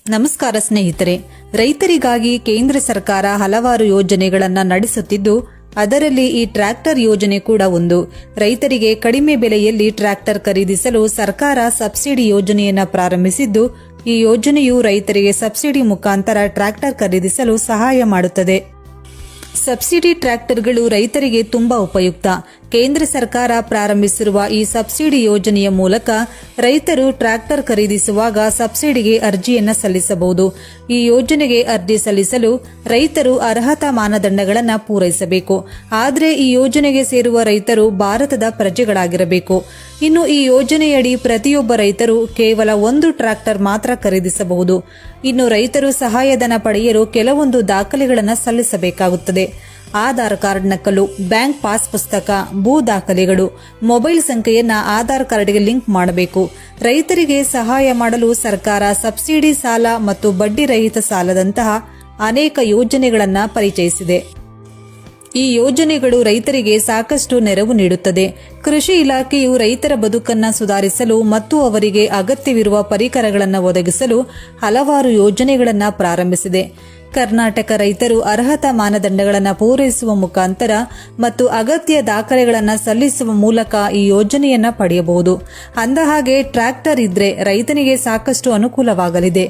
ನಮಸ್ಕಾರ ಸ್ನೇಹಿತರೆ. ರೈತರಿಗಾಗಿ ಕೇಂದ್ರ ಸರ್ಕಾರ ಹಲವಾರು ಯೋಜನೆಗಳನ್ನು ನಡೆಸುತ್ತಿದ್ದು ಅದರಲ್ಲಿ ಈ ಟ್ರ್ಯಾಕ್ಟರ್ ಯೋಜನೆ ಕೂಡ ಒಂದು. ರೈತರಿಗೆ ಕಡಿಮೆ ಬೆಲೆಯಲ್ಲಿ ಟ್ರ್ಯಾಕ್ಟರ್ ಖರೀದಿಸಲು ಸರ್ಕಾರ ಸಬ್ಸಿಡಿ ಯೋಜನೆಯನ್ನು ಪ್ರಾರಂಭಿಸಿದ್ದು, ಈ ಯೋಜನೆಯು ರೈತರಿಗೆ ಸಬ್ಸಿಡಿ ಮುಖಾಂತರ ಟ್ರ್ಯಾಕ್ಟರ್ ಖರೀದಿಸಲು ಸಹಾಯ ಮಾಡುತ್ತದೆ. ಸಬ್ಸಿಡಿ ಟ್ರ್ಯಾಕ್ಟರ್ಗಳು ರೈತರಿಗೆ ತುಂಬಾ ಉಪಯುಕ್ತ. ಕೇಂದ್ರ ಸರ್ಕಾರ ಪ್ರಾರಂಭಿಸಿರುವ ಈ ಸಬ್ಸಿಡಿ ಯೋಜನೆಯ ಮೂಲಕ ರೈತರು ಟ್ರ್ಯಾಕ್ಟರ್ ಖರೀದಿಸುವಾಗ ಸಬ್ಸಿಡಿಗೆ ಅರ್ಜಿಯನ್ನು ಸಲ್ಲಿಸಬಹುದು. ಈ ಯೋಜನೆಗೆ ಅರ್ಜಿ ಸಲ್ಲಿಸಲು ರೈತರು ಅರ್ಹತಾ ಮಾನದಂಡಗಳನ್ನು ಪೂರೈಸಬೇಕು. ಆದರೆ ಈ ಯೋಜನೆಗೆ ಸೇರುವ ರೈತರು ಭಾರತದ ಪ್ರಜೆಗಳಾಗಿರಬೇಕು. ಇನ್ನು ಈ ಯೋಜನೆಯಡಿ ಪ್ರತಿಯೊಬ್ಬ ರೈತರು ಕೇವಲ ಒಂದು ಟ್ರ್ಯಾಕ್ಟರ್ ಮಾತ್ರ ಖರೀದಿಸಬಹುದು. ಇನ್ನು ರೈತರು ಸಹಾಯಧನ ಪಡೆಯಲು ಕೆಲವೊಂದು ದಾಖಲೆಗಳನ್ನು ಸಲ್ಲಿಸಬೇಕಾಗುತ್ತದೆ. ಆಧಾರ್ ಕಾರ್ಡ್ ನಕಲು, ಬ್ಯಾಂಕ್ ಪಾಸ್ ಪುಸ್ತಕ, ಭೂ ದಾಖಲೆಗಳು, ಮೊಬೈಲ್ ಸಂಖ್ಯೆಯನ್ನ ಆಧಾರ್ ಕಾರ್ಡ್ಗೆ ಲಿಂಕ್ ಮಾಡಬೇಕು. ರೈತರಿಗೆ ಸಹಾಯ ಮಾಡಲು ಸರ್ಕಾರ ಸಬ್ಸಿಡಿ ಸಾಲ ಮತ್ತು ಬಡ್ಡಿ ರಹಿತ ಸಾಲದಂತಹ ಅನೇಕ ಯೋಜನೆಗಳನ್ನು ಪರಿಚಯಿಸಿದೆ. ಈ ಯೋಜನೆಗಳು ರೈತರಿಗೆ ಸಾಕಷ್ಟು ನೆರವು ನೀಡುತ್ತದೆ. ಕೃಷಿ ಇಲಾಖೆಯು ರೈತರ ಬದುಕನ್ನು ಸುಧಾರಿಸಲು ಮತ್ತು ಅವರಿಗೆ ಅಗತ್ಯವಿರುವ ಪರಿಕರಗಳನ್ನು ಒದಗಿಸಲು ಹಲವಾರು ಯೋಜನೆಗಳನ್ನು ಪ್ರಾರಂಭಿಸಿದೆ. ಕರ್ನಾಟಕ ರೈತರು ಅರ್ಹತಾ ಮಾನದಂಡಗಳನ್ನು ಪೂರೈಸುವ ಮುಖಾಂತರ ಮತ್ತು ಅಗತ್ಯ ದಾಖಲೆಗಳನ್ನು ಸಲ್ಲಿಸುವ ಮೂಲಕ ಈ ಯೋಜನೆಯನ್ನು ಪಡೆಯಬಹುದು. ಅಂದಹಾಗೆ ಟ್ರ್ಯಾಕ್ಟರ್ ಇದ್ರೆ ರೈತನಿಗೆ ಸಾಕಷ್ಟು ಅನುಕೂಲವಾಗಲಿದೆ.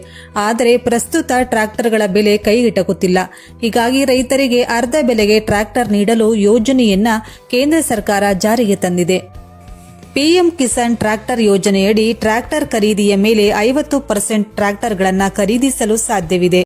ಆದರೆ ಪ್ರಸ್ತುತ ಟ್ರ್ಯಾಕ್ಟರ್ಗಳ ಬೆಲೆ ಕೈಗೆಟಕುತ್ತಿಲ್ಲ. ಹೀಗಾಗಿ ರೈತರಿಗೆ ಅರ್ಧ ಬೆಲೆಗೆ ಟ್ರ್ಯಾಕ್ಟರ್ ನೀಡಲು ಯೋಜನೆಯನ್ನ ಕೇಂದ್ರ ಸರ್ಕಾರ ಜಾರಿಗೆ ತಂದಿದೆ. ಪಿಎಂ ಕಿಸಾನ್ ಟ್ರ್ಯಾಕ್ಟರ್ ಯೋಜನೆಯಡಿ ಟ್ರ್ಯಾಕ್ಟರ್ ಖರೀದಿಯ ಮೇಲೆ 50% ಟ್ರ್ಯಾಕ್ಟರ್ಗಳನ್ನು ಖರೀದಿಸಲು ಸಾಧ್ಯವಿದೆ.